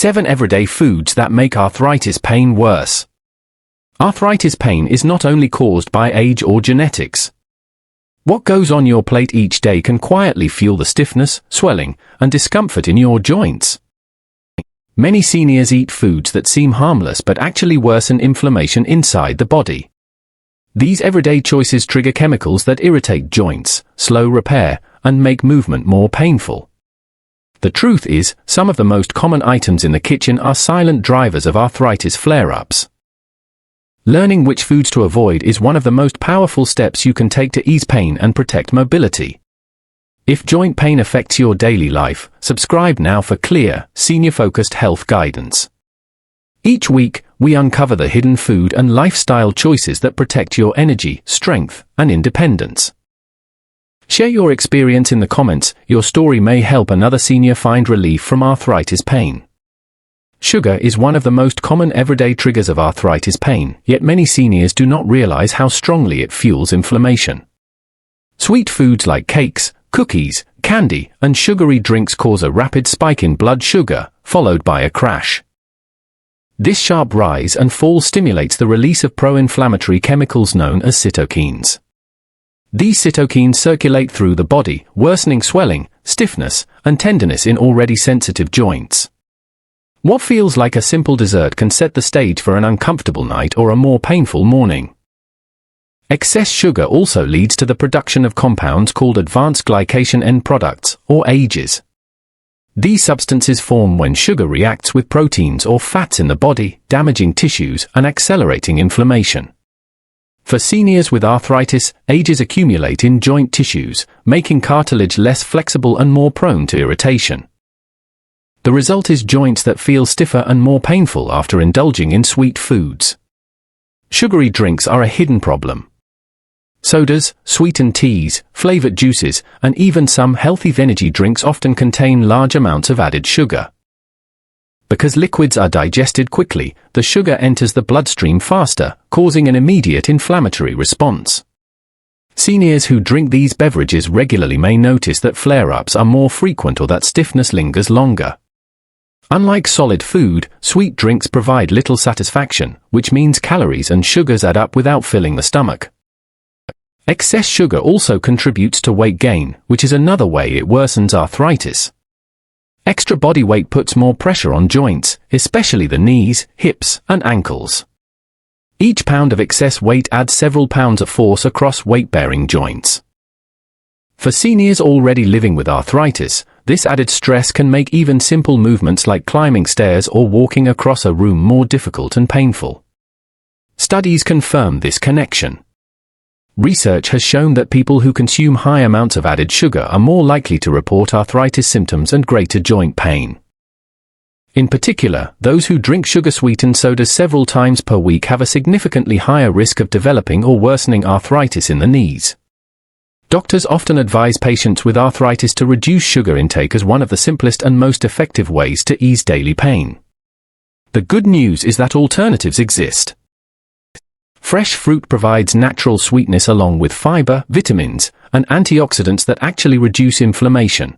7 everyday foods that make arthritis pain worse. Arthritis pain is not only caused by age or genetics. What goes on your plate each day can quietly fuel the stiffness, swelling, and discomfort in your joints. Many seniors eat foods that seem harmless but actually worsen inflammation inside the body. These everyday choices trigger chemicals that irritate joints, slow repair, and make movement more painful. The truth is, some of the most common items in the kitchen are silent drivers of arthritis flare-ups. Learning which foods to avoid is one of the most powerful steps you can take to ease pain and protect mobility. If joint pain affects your daily life, subscribe now for clear, senior-focused health guidance. Each week, we uncover the hidden food and lifestyle choices that protect your energy, strength, and independence. Share your experience in the comments. Your story may help another senior find relief from arthritis pain. Sugar is one of the most common everyday triggers of arthritis pain, yet many seniors do not realize how strongly it fuels inflammation. Sweet foods like cakes, cookies, candy, and sugary drinks cause a rapid spike in blood sugar, followed by a crash. This sharp rise and fall stimulates the release of pro-inflammatory chemicals known as cytokines. These cytokines circulate through the body, worsening swelling, stiffness, and tenderness in already sensitive joints. What feels like a simple dessert can set the stage for an uncomfortable night or a more painful morning. Excess sugar also leads to the production of compounds called advanced glycation end products, or AGEs. These substances form when sugar reacts with proteins or fats in the body, damaging tissues and accelerating inflammation. For seniors with arthritis, AGEs accumulate in joint tissues, making cartilage less flexible and more prone to irritation. The result is joints that feel stiffer and more painful after indulging in sweet foods. Sugary drinks are a hidden problem. Sodas, sweetened teas, flavored juices, and even some healthy energy drinks often contain large amounts of added sugar. Because liquids are digested quickly, the sugar enters the bloodstream faster, causing an immediate inflammatory response. Seniors who drink these beverages regularly may notice that flare-ups are more frequent or that stiffness lingers longer. Unlike solid food, sweet drinks provide little satisfaction, which means calories and sugars add up without filling the stomach. Excess sugar also contributes to weight gain, which is another way it worsens arthritis. Extra body weight puts more pressure on joints, especially the knees, hips, and ankles. Each pound of excess weight adds several pounds of force across weight-bearing joints. For seniors already living with arthritis, this added stress can make even simple movements like climbing stairs or walking across a room more difficult and painful. Studies confirm this connection. Research has shown that people who consume high amounts of added sugar are more likely to report arthritis symptoms and greater joint pain. In particular, those who drink sugar-sweetened sodas several times per week have a significantly higher risk of developing or worsening arthritis in the knees. Doctors often advise patients with arthritis to reduce sugar intake as one of the simplest and most effective ways to ease daily pain. The good news is that alternatives exist. Fresh fruit provides natural sweetness along with fiber, vitamins, and antioxidants that actually reduce inflammation.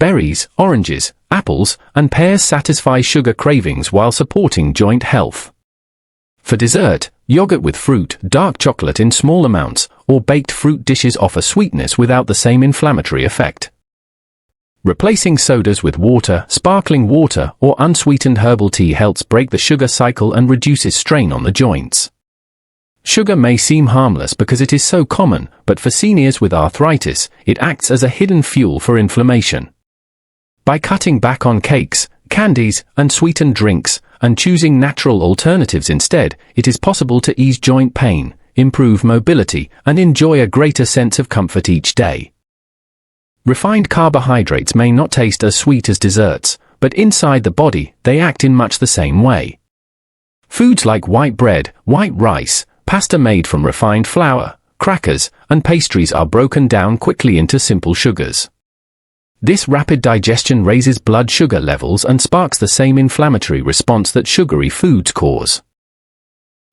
Berries, oranges, apples, and pears satisfy sugar cravings while supporting joint health. For dessert, yogurt with fruit, dark chocolate in small amounts, or baked fruit dishes offer sweetness without the same inflammatory effect. Replacing sodas with water, sparkling water, or unsweetened herbal tea helps break the sugar cycle and reduces strain on the joints. Sugar may seem harmless because it is so common, but for seniors with arthritis, it acts as a hidden fuel for inflammation. By cutting back on cakes, candies, and sweetened drinks, and choosing natural alternatives instead, it is possible to ease joint pain, improve mobility, and enjoy a greater sense of comfort each day. Refined carbohydrates may not taste as sweet as desserts, but inside the body, they act in much the same way. Foods like white bread, white rice, pasta made from refined flour, crackers, and pastries are broken down quickly into simple sugars. This rapid digestion raises blood sugar levels and sparks the same inflammatory response that sugary foods cause.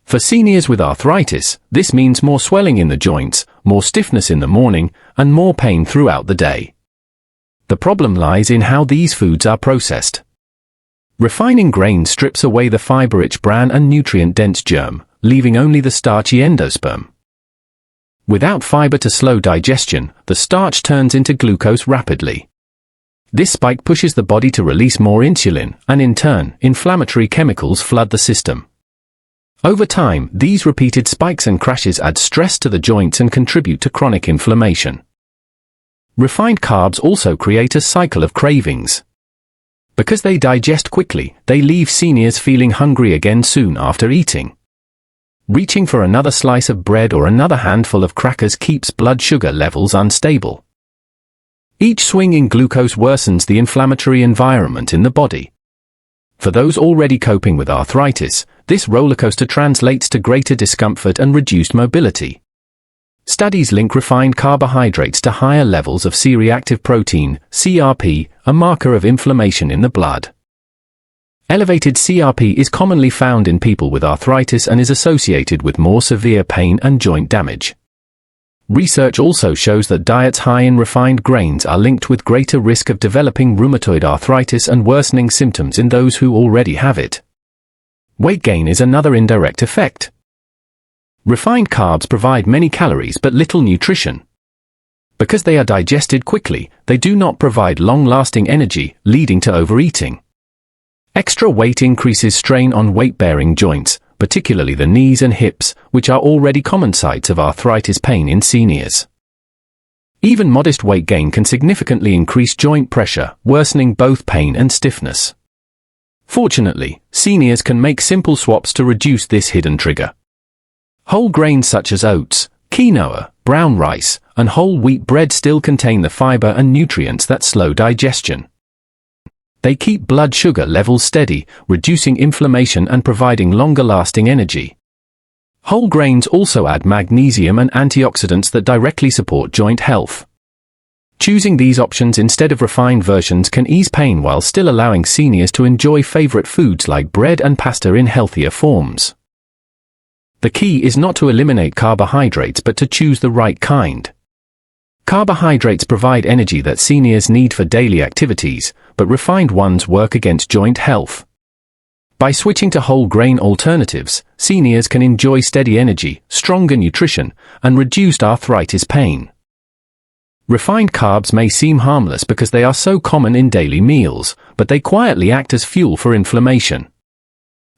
For seniors with arthritis, this means more swelling in the joints, more stiffness in the morning, and more pain throughout the day. The problem lies in how these foods are processed. Refining grain strips away the fiber-rich bran and nutrient-dense germ, leaving only the starchy endosperm. Without fiber to slow digestion, the starch turns into glucose rapidly. This spike pushes the body to release more insulin, and in turn, inflammatory chemicals flood the system. Over time, these repeated spikes and crashes add stress to the joints and contribute to chronic inflammation. Refined carbs also create a cycle of cravings. Because they digest quickly, they leave seniors feeling hungry again soon after eating. Reaching for another slice of bread or another handful of crackers keeps blood sugar levels unstable. Each swing in glucose worsens the inflammatory environment in the body. For those already coping with arthritis, this rollercoaster translates to greater discomfort and reduced mobility. Studies link refined carbohydrates to higher levels of C-reactive protein, CRP, a marker of inflammation in the blood. Elevated CRP is commonly found in people with arthritis and is associated with more severe pain and joint damage. Research also shows that diets high in refined grains are linked with greater risk of developing rheumatoid arthritis and worsening symptoms in those who already have it. Weight gain is another indirect effect. Refined carbs provide many calories but little nutrition. Because they are digested quickly, they do not provide long-lasting energy, leading to overeating. Extra weight increases strain on weight-bearing joints, particularly the knees and hips, which are already common sites of arthritis pain in seniors. Even modest weight gain can significantly increase joint pressure, worsening both pain and stiffness. Fortunately, seniors can make simple swaps to reduce this hidden trigger. Whole grains such as oats, quinoa, brown rice, and whole wheat bread still contain the fiber and nutrients that slow digestion. They keep blood sugar levels steady, reducing inflammation and providing longer-lasting energy. Whole grains also add magnesium and antioxidants that directly support joint health. Choosing these options instead of refined versions can ease pain while still allowing seniors to enjoy favorite foods like bread and pasta in healthier forms. The key is not to eliminate carbohydrates but to choose the right kind. Carbohydrates provide energy that seniors need for daily activities, but refined ones work against joint health. By switching to whole grain alternatives, seniors can enjoy steady energy, stronger nutrition, and reduced arthritis pain. Refined carbs may seem harmless because they are so common in daily meals, but they quietly act as fuel for inflammation.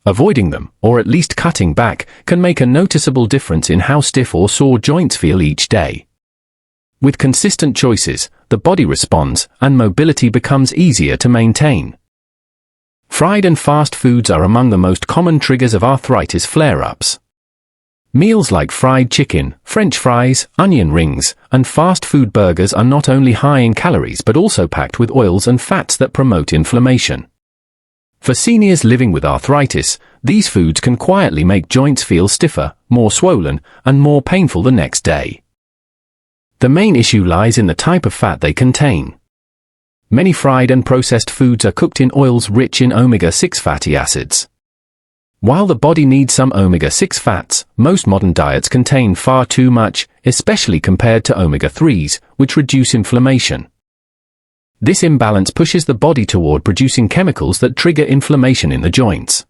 Avoiding them, or at least cutting back, can make a noticeable difference in how stiff or sore joints feel each day. With consistent choices, the body responds, and mobility becomes easier to maintain. Fried and fast foods are among the most common triggers of arthritis flare-ups. Meals like fried chicken, French fries, onion rings, and fast food burgers are not only high in calories but also packed with oils and fats that promote inflammation. For seniors living with arthritis, these foods can quietly make joints feel stiffer, more swollen, and more painful the next day. The main issue lies in the type of fat they contain. Many fried and processed foods are cooked in oils rich in omega-6 fatty acids. While the body needs some omega-6 fats, most modern diets contain far too much, especially compared to omega-3s, which reduce inflammation. This imbalance pushes the body toward producing chemicals that trigger inflammation in the joints.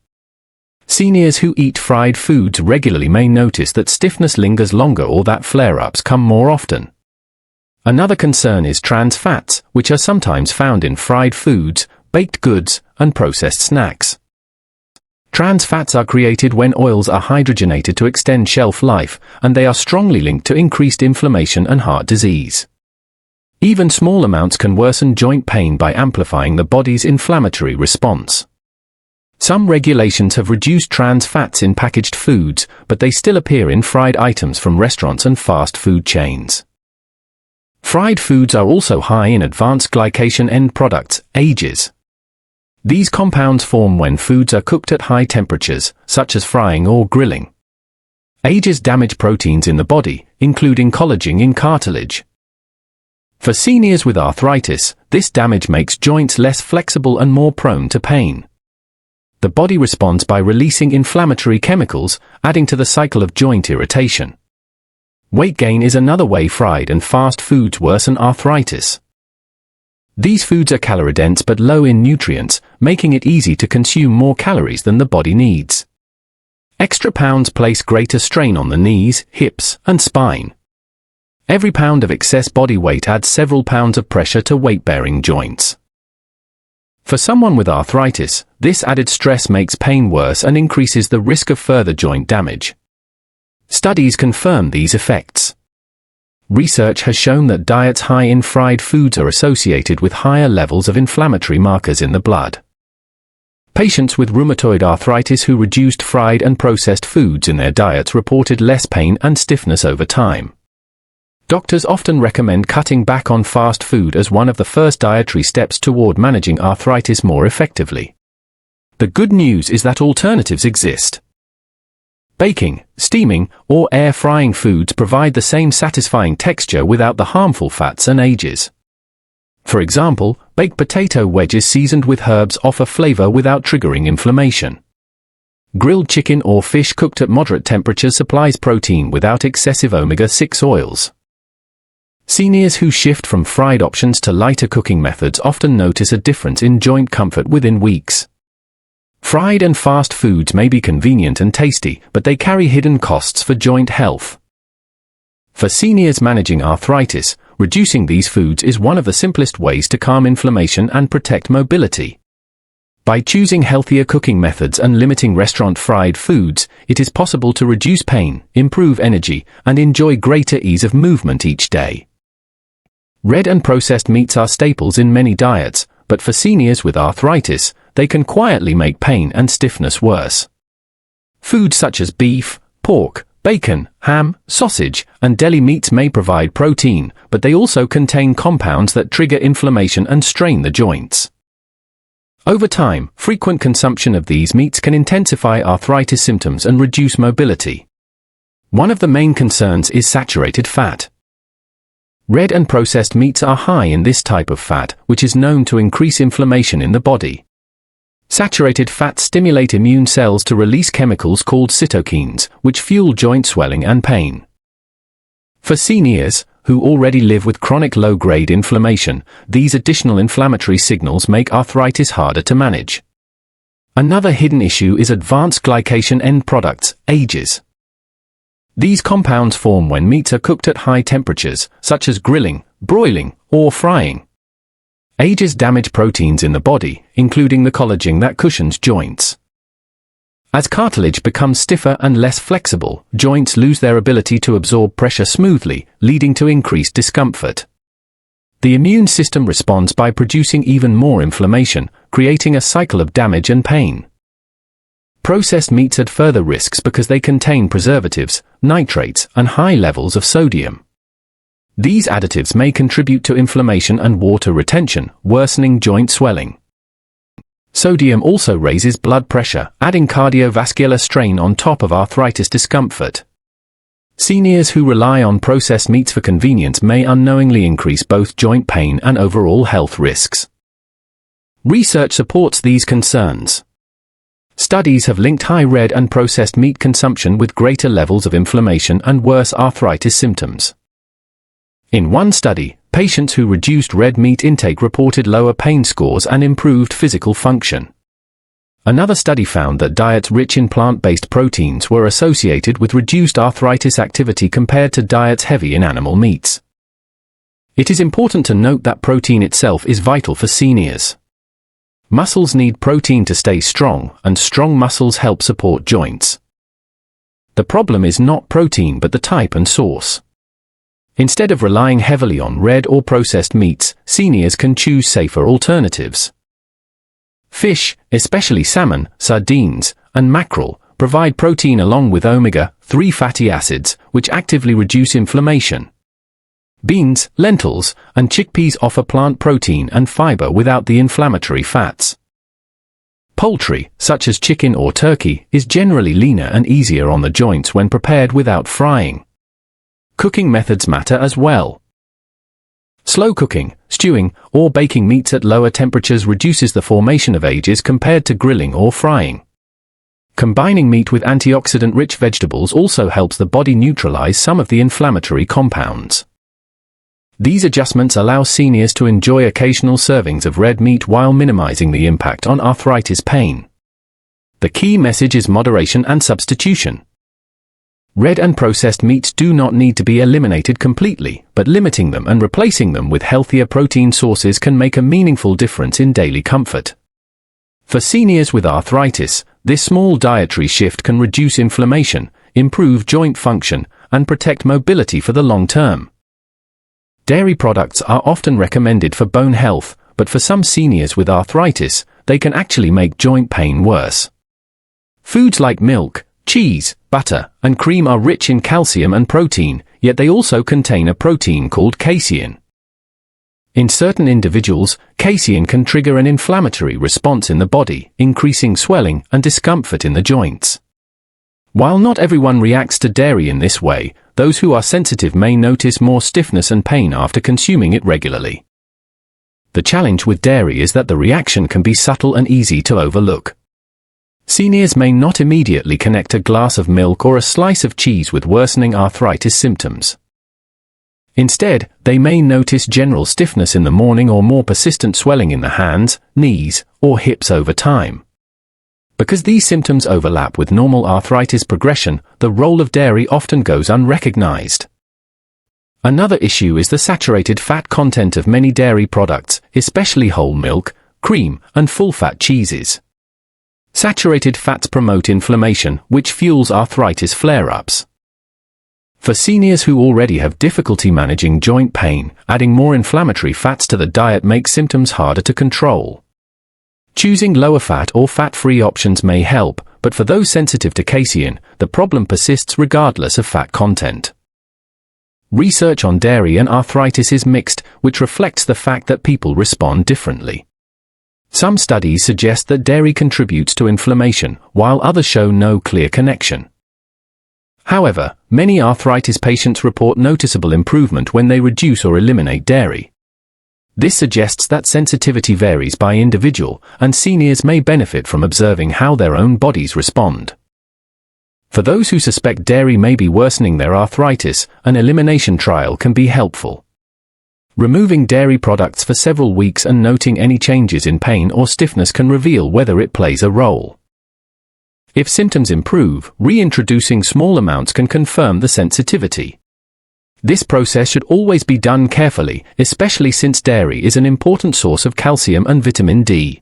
Seniors who eat fried foods regularly may notice that stiffness lingers longer or that flare-ups come more often. Another concern is trans fats, which are sometimes found in fried foods, baked goods, and processed snacks. Trans fats are created when oils are hydrogenated to extend shelf life, and they are strongly linked to increased inflammation and heart disease. Even small amounts can worsen joint pain by amplifying the body's inflammatory response. Some regulations have reduced trans fats in packaged foods, but they still appear in fried items from restaurants and fast food chains. Fried foods are also high in advanced glycation end products, AGEs. These compounds form when foods are cooked at high temperatures, such as frying or grilling. AGEs damage proteins in the body, including collagen in cartilage. For seniors with arthritis, this damage makes joints less flexible and more prone to pain. The body responds by releasing inflammatory chemicals, adding to the cycle of joint irritation. Weight gain is another way fried and fast foods worsen arthritis. These foods are calorie-dense but low in nutrients, making it easy to consume more calories than the body needs. Extra pounds place greater strain on the knees, hips, and spine. Every pound of excess body weight adds several pounds of pressure to weight-bearing joints. For someone with arthritis, this added stress makes pain worse and increases the risk of further joint damage. Studies confirm these effects. Research has shown that diets high in fried foods are associated with higher levels of inflammatory markers in the blood. Patients with rheumatoid arthritis who reduced fried and processed foods in their diets reported less pain and stiffness over time. Doctors often recommend cutting back on fast food as one of the first dietary steps toward managing arthritis more effectively. The good news is that alternatives exist. Baking, steaming, or air frying foods provide the same satisfying texture without the harmful fats and ages. For example, baked potato wedges seasoned with herbs offer flavor without triggering inflammation. Grilled chicken or fish cooked at moderate temperatures supplies protein without excessive omega-6 oils. Seniors who shift from fried options to lighter cooking methods often notice a difference in joint comfort within weeks. Fried and fast foods may be convenient and tasty, but they carry hidden costs for joint health. For seniors managing arthritis, reducing these foods is one of the simplest ways to calm inflammation and protect mobility. By choosing healthier cooking methods and limiting restaurant-fried foods, it is possible to reduce pain, improve energy, and enjoy greater ease of movement each day. Red and processed meats are staples in many diets, but for seniors with arthritis, they can quietly make pain and stiffness worse. Foods such as beef, pork, bacon, ham, sausage, and deli meats may provide protein, but they also contain compounds that trigger inflammation and strain the joints. Over time, frequent consumption of these meats can intensify arthritis symptoms and reduce mobility. One of the main concerns is saturated fat. Red and processed meats are high in this type of fat, which is known to increase inflammation in the body. Saturated fats stimulate immune cells to release chemicals called cytokines, which fuel joint swelling and pain. For seniors, who already live with chronic low-grade inflammation, these additional inflammatory signals make arthritis harder to manage. Another hidden issue is advanced glycation end products, AGEs. These compounds form when meats are cooked at high temperatures, such as grilling, broiling, or frying. AGEs damage proteins in the body, including the collagen that cushions joints. As cartilage becomes stiffer and less flexible, joints lose their ability to absorb pressure smoothly, leading to increased discomfort. The immune system responds by producing even more inflammation, creating a cycle of damage and pain. Processed meats add further risks because they contain preservatives, nitrates, and high levels of sodium. These additives may contribute to inflammation and water retention, worsening joint swelling. Sodium also raises blood pressure, adding cardiovascular strain on top of arthritis discomfort. Seniors who rely on processed meats for convenience may unknowingly increase both joint pain and overall health risks. Research supports these concerns. Studies have linked high red and processed meat consumption with greater levels of inflammation and worse arthritis symptoms. In one study, patients who reduced red meat intake reported lower pain scores and improved physical function. Another study found that diets rich in plant-based proteins were associated with reduced arthritis activity compared to diets heavy in animal meats. It is important to note that protein itself is vital for seniors. Muscles need protein to stay strong, and strong muscles help support joints. The problem is not protein but the type and source. Instead of relying heavily on red or processed meats, seniors can choose safer alternatives. Fish, especially salmon, sardines, and mackerel, provide protein along with omega-3 fatty acids, which actively reduce inflammation. Beans, lentils, and chickpeas offer plant protein and fiber without the inflammatory fats. Poultry, such as chicken or turkey, is generally leaner and easier on the joints when prepared without frying. Cooking methods matter as well. Slow cooking, stewing, or baking meats at lower temperatures reduces the formation of AGEs compared to grilling or frying. Combining meat with antioxidant-rich vegetables also helps the body neutralize some of the inflammatory compounds. These adjustments allow seniors to enjoy occasional servings of red meat while minimizing the impact on arthritis pain. The key message is moderation and substitution. Red and processed meats do not need to be eliminated completely, but limiting them and replacing them with healthier protein sources can make a meaningful difference in daily comfort. For seniors with arthritis, this small dietary shift can reduce inflammation, improve joint function, and protect mobility for the long term. Dairy products are often recommended for bone health, but for some seniors with arthritis, they can actually make joint pain worse. Foods like milk, cheese, butter, and cream are rich in calcium and protein, yet they also contain a protein called casein. In certain individuals, casein can trigger an inflammatory response in the body, increasing swelling and discomfort in the joints. While not everyone reacts to dairy in this way, those who are sensitive may notice more stiffness and pain after consuming it regularly. The challenge with dairy is that the reaction can be subtle and easy to overlook. Seniors may not immediately connect a glass of milk or a slice of cheese with worsening arthritis symptoms. Instead, they may notice general stiffness in the morning or more persistent swelling in the hands, knees, or hips over time. Because these symptoms overlap with normal arthritis progression, the role of dairy often goes unrecognized. Another issue is the saturated fat content of many dairy products, especially whole milk, cream, and full-fat cheeses. Saturated fats promote inflammation, which fuels arthritis flare-ups. For seniors who already have difficulty managing joint pain, adding more inflammatory fats to the diet makes symptoms harder to control. Choosing lower fat or fat-free options may help, but for those sensitive to casein, the problem persists regardless of fat content. Research on dairy and arthritis is mixed, which reflects the fact that people respond differently. Some studies suggest that dairy contributes to inflammation, while others show no clear connection. However, many arthritis patients report noticeable improvement when they reduce or eliminate dairy. This suggests that sensitivity varies by individual, and seniors may benefit from observing how their own bodies respond. For those who suspect dairy may be worsening their arthritis, an elimination trial can be helpful. Removing dairy products for several weeks and noting any changes in pain or stiffness can reveal whether it plays a role. If symptoms improve, reintroducing small amounts can confirm the sensitivity. This process should always be done carefully, especially since dairy is an important source of calcium and vitamin D.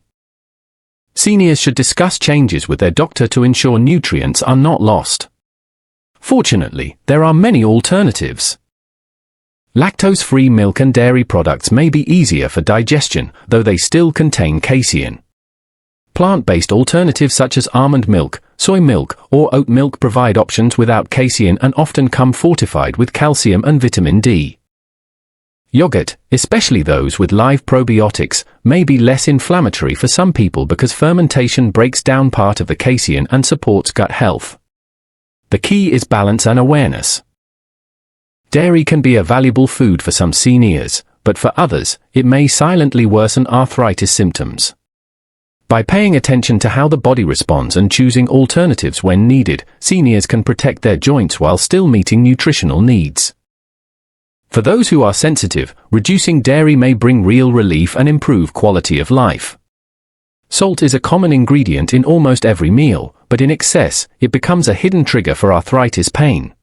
Seniors should discuss changes with their doctor to ensure nutrients are not lost. Fortunately, there are many alternatives. Lactose-free milk and dairy products may be easier for digestion, though they still contain casein. Plant-based alternatives such as almond milk, soy milk, or oat milk provide options without casein and often come fortified with calcium and vitamin D. Yogurt, especially those with live probiotics, may be less inflammatory for some people because fermentation breaks down part of the casein and supports gut health. The key is balance and awareness. Dairy can be a valuable food for some seniors, but for others, it may silently worsen arthritis symptoms. By paying attention to how the body responds and choosing alternatives when needed, seniors can protect their joints while still meeting nutritional needs. For those who are sensitive, reducing dairy may bring real relief and improve quality of life. Salt is a common ingredient in almost every meal, but in excess, it becomes a hidden trigger for arthritis pain.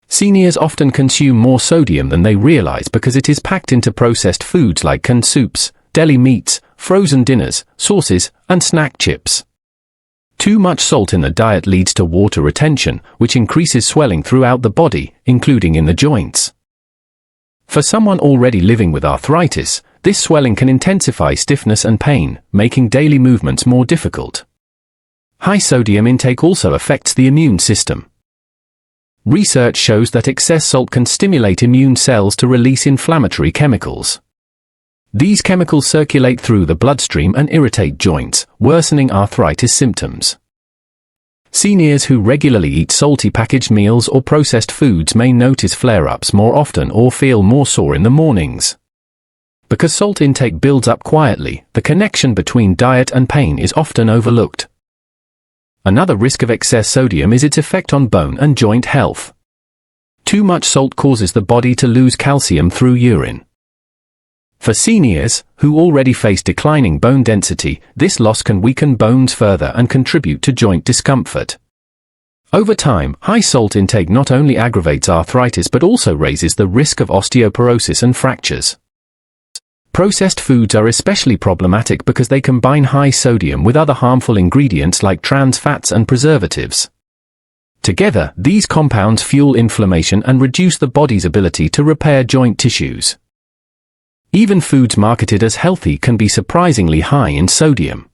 Seniors often consume more sodium than they realize because it is packed into processed foods like canned soups, deli meats, frozen dinners, sauces, and snack chips. Too much salt in the diet leads to water retention, which increases swelling throughout the body, including in the joints. For someone already living with arthritis, this swelling can intensify stiffness and pain, making daily movements more difficult. High sodium intake also affects the immune system. Research shows that excess salt can stimulate immune cells to release inflammatory chemicals. These chemicals circulate through the bloodstream and irritate joints, worsening arthritis symptoms. Seniors who regularly eat salty packaged meals or processed foods may notice flare-ups more often or feel more sore in the mornings. Because salt intake builds up quietly, the connection between diet and pain is often overlooked. Another risk of excess sodium is its effect on bone and joint health. Too much salt causes the body to lose calcium through urine. For seniors, who already face declining bone density, this loss can weaken bones further and contribute to joint discomfort. Over time, high salt intake not only aggravates arthritis but also raises the risk of osteoporosis and fractures. Processed foods are especially problematic because they combine high sodium with other harmful ingredients like trans fats and preservatives. Together, these compounds fuel inflammation and reduce the body's ability to repair joint tissues. Even foods marketed as healthy can be surprisingly high in sodium.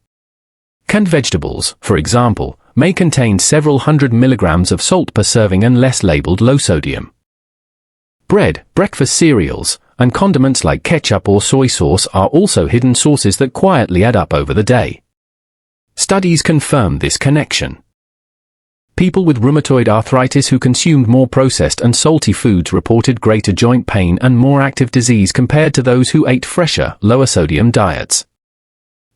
Canned vegetables, for example, may contain several hundred milligrams of salt per serving unless labeled low sodium. Bread, breakfast cereals, and condiments like ketchup or soy sauce are also hidden sources that quietly add up over the day. Studies confirm this connection. People with rheumatoid arthritis who consumed more processed and salty foods reported greater joint pain and more active disease compared to those who ate fresher, lower-sodium diets.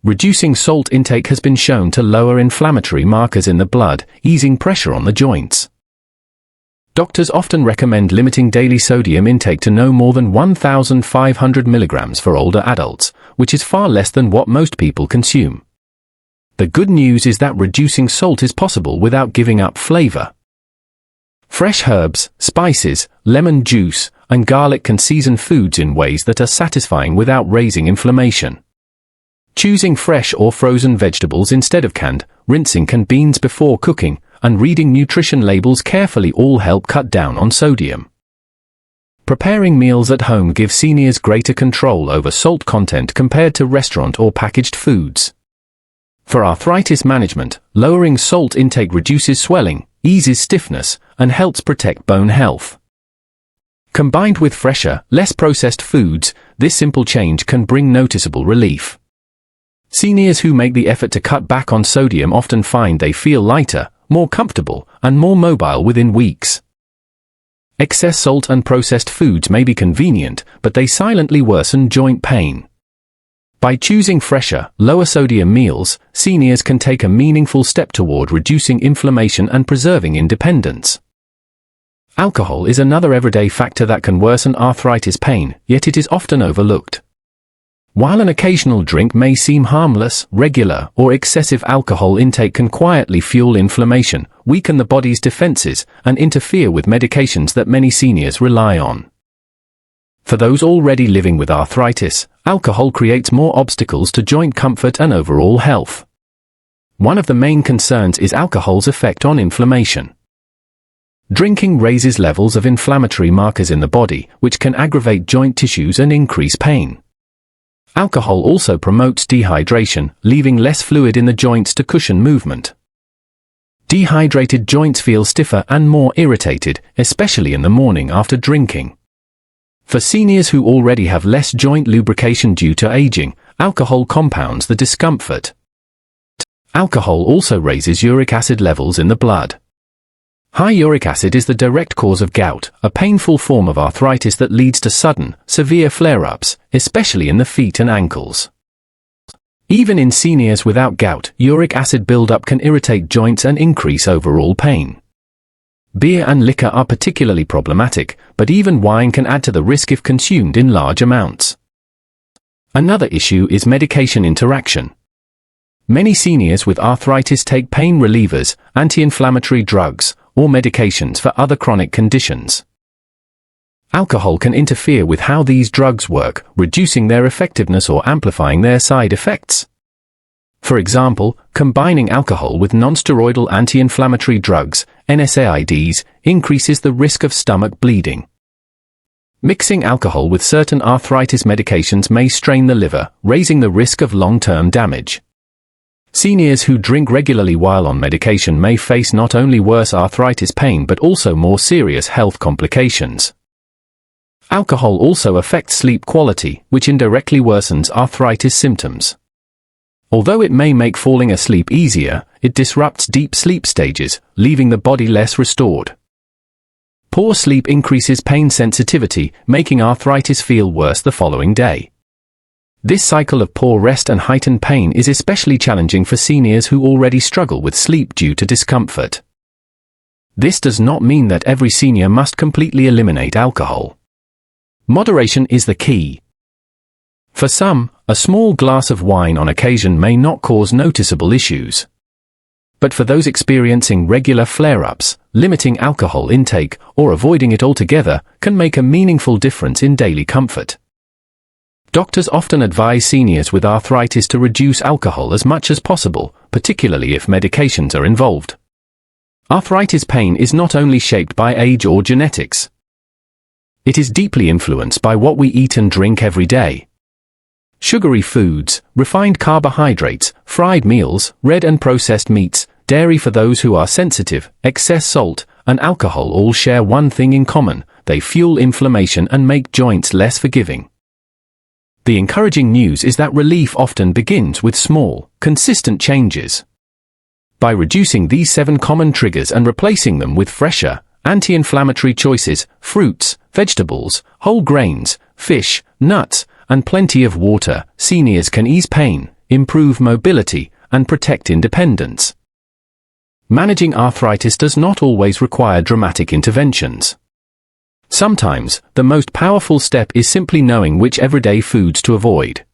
Reducing salt intake has been shown to lower inflammatory markers in the blood, easing pressure on the joints. Doctors often recommend limiting daily sodium intake to no more than 1,500 milligrams for older adults, which is far less than what most people consume. The good news is that reducing salt is possible without giving up flavor. Fresh herbs, spices, lemon juice, and garlic can season foods in ways that are satisfying without raising inflammation. Choosing fresh or frozen vegetables instead of canned, rinsing canned beans before cooking, and reading nutrition labels carefully all help cut down on sodium. Preparing meals at home gives seniors greater control over salt content compared to restaurant or packaged foods. For arthritis management, lowering salt intake reduces swelling, eases stiffness, and helps protect bone health. Combined with fresher, less processed foods, this simple change can bring noticeable relief. Seniors who make the effort to cut back on sodium often find they feel lighter, more comfortable, and more mobile within weeks. Excess salt and processed foods may be convenient, but they silently worsen joint pain. By choosing fresher, lower-sodium meals, seniors can take a meaningful step toward reducing inflammation and preserving independence. Alcohol is another everyday factor that can worsen arthritis pain, yet it is often overlooked. While an occasional drink may seem harmless, regular or excessive alcohol intake can quietly fuel inflammation, weaken the body's defenses, and interfere with medications that many seniors rely on. For those already living with arthritis, alcohol creates more obstacles to joint comfort and overall health. One of the main concerns is alcohol's effect on inflammation. Drinking raises levels of inflammatory markers in the body, which can aggravate joint tissues and increase pain. Alcohol also promotes dehydration, leaving less fluid in the joints to cushion movement. Dehydrated joints feel stiffer and more irritated, especially in the morning after drinking. For seniors who already have less joint lubrication due to aging, alcohol compounds the discomfort. Alcohol also raises uric acid levels in the blood. High uric acid is the direct cause of gout, a painful form of arthritis that leads to sudden, severe flare-ups, especially in the feet and ankles. Even in seniors without gout, uric acid buildup can irritate joints and increase overall pain. Beer and liquor are particularly problematic, but even wine can add to the risk if consumed in large amounts. Another issue is medication interaction. Many seniors with arthritis take pain relievers, anti-inflammatory drugs, or medications for other chronic conditions. Alcohol can interfere with how these drugs work, reducing their effectiveness or amplifying their side effects. For example, combining alcohol with nonsteroidal anti-inflammatory drugs, NSAIDs, increases the risk of stomach bleeding. Mixing alcohol with certain arthritis medications may strain the liver, raising the risk of long-term damage. Seniors who drink regularly while on medication may face not only worse arthritis pain but also more serious health complications. Alcohol also affects sleep quality, which indirectly worsens arthritis symptoms. Although it may make falling asleep easier, it disrupts deep sleep stages, leaving the body less restored. Poor sleep increases pain sensitivity, making arthritis feel worse the following day. This cycle of poor rest and heightened pain is especially challenging for seniors who already struggle with sleep due to discomfort. This does not mean that every senior must completely eliminate alcohol. Moderation is the key. For some, a small glass of wine on occasion may not cause noticeable issues. But for those experiencing regular flare-ups, limiting alcohol intake or avoiding it altogether can make a meaningful difference in daily comfort. Doctors often advise seniors with arthritis to reduce alcohol as much as possible, particularly if medications are involved. Arthritis pain is not only shaped by age or genetics. It is deeply influenced by what we eat and drink every day. Sugary foods, refined carbohydrates, fried meals, red and processed meats, dairy for those who are sensitive, excess salt, and alcohol all share one thing in common: they fuel inflammation and make joints less forgiving. The encouraging news is that relief often begins with small, consistent changes. By reducing these 7 common triggers and replacing them with fresher, anti-inflammatory choices, fruits, vegetables, whole grains, fish, nuts, and plenty of water, seniors can ease pain, improve mobility, and protect independence. Managing arthritis does not always require dramatic interventions. Sometimes, the most powerful step is simply knowing which everyday foods to avoid.